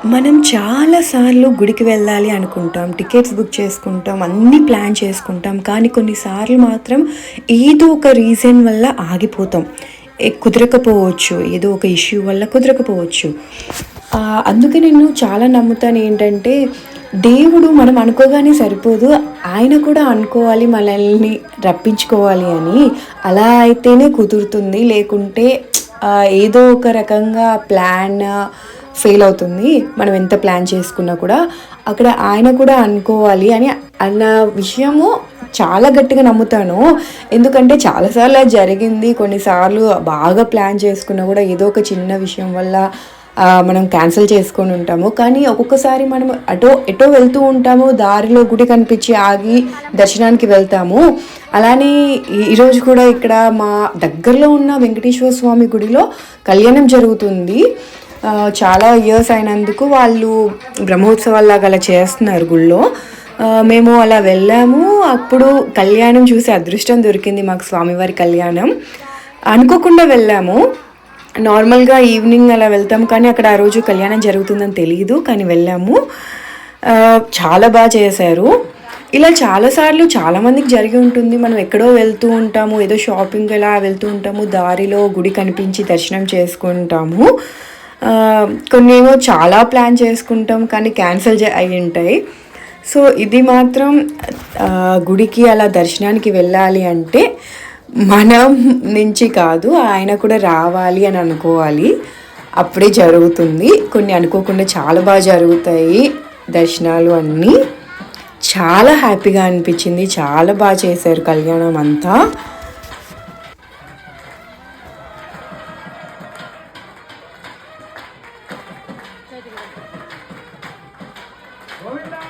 మనం చాలా సార్లు గుడికి వెళ్ళాలి అనుకుంటాం. టికెట్స్ బుక్ చేసుకుంటాం. అన్నీ ప్లాన్ చేసుకుంటాం. కానీ కొన్నిసార్లు మాత్రం ఏదో ఒక రీజన్ వల్ల ఆగిపోతాం. కుదరకపోవచ్చు. ఏదో ఒక ఇష్యూ వల్ల కుదరకపోవచ్చు. అందుకే నేను చాలా నమ్ముతాను ఏంటంటే, దేవుడు మనం అనుకోగానే సరిపోదు. ఆయన కూడా అనుకోవాలి మనల్ని రప్పించుకోవాలి అని. అలా అయితేనే కుదురుతుంది. లేకుంటే ఏదో ఒక రకంగా ప్లాన్ ఫెయిల్ అవుతుంది. మనం ఎంత ప్లాన్ చేసుకున్నా కూడా అక్కడ ఆయన కూడా అనుకోవాలి అని అన్న విషయము చాలా గట్టిగా నమ్ముతాను. ఎందుకంటే చాలాసార్లు అది జరిగింది. కొన్నిసార్లు బాగా ప్లాన్ చేసుకున్నా కూడా ఏదో ఒక చిన్న విషయం వల్ల మనం క్యాన్సిల్ చేసుకొని ఉంటాము. కానీ ఒక్కొక్కసారి మనం ఎటో వెళ్తూ ఉంటాము, దారిలో గుడి కనిపించి ఆగి దర్శనానికి వెళ్తాము. అలానే ఈరోజు కూడా ఇక్కడ మా దగ్గరలో ఉన్న వెంకటేశ్వర స్వామి గుడిలో కళ్యాణం జరుగుతుంది. చాలా ఇయర్స్ అయినందుకు వాళ్ళు బ్రహ్మోత్సవాల్లాగా అలా చేస్తున్నారు గుళ్ళో. మేము అలా వెళ్ళాము. అప్పుడు కళ్యాణం చూసే అదృష్టం దొరికింది మాకు, స్వామివారి కళ్యాణం. అనుకోకుండా వెళ్ళాము. నార్మల్గా ఈవినింగ్ అలా వెళ్తాము, కానీ అక్కడ ఆ రోజు కళ్యాణం జరుగుతుందని తెలియదు, కానీ వెళ్ళాము. చాలా బాగా చేశారు. ఇలా చాలాసార్లు చాలామందికి జరిగి ఉంటుంది. మనం ఎక్కడో వెళ్తూ ఉంటాము, ఏదో షాపింగ్ ఇలా వెళ్తూ ఉంటాము, దారిలో గుడి కనిపించి దర్శనం చేసుకుంటాము. కొన్ని ఏమో చాలా ప్లాన్ చేసుకుంటాం, కానీ క్యాన్సిల్ అయి ఉంటాయి. సో ఇది మాత్రం గుడికి అలా దర్శనానికి వెళ్ళాలి అంటే మనం నుంచి కాదు, ఆయన కూడా రావాలి అని అనుకోవాలి. అప్పుడే జరుగుతుంది. కొన్ని అనుకోకుండా చాలా బాగా జరుగుతాయి దర్శనాలు అన్నీ. చాలా హ్యాపీగా అనిపించింది. చాలా బాగా చేశారు కళ్యాణం అంతా. గోవిందా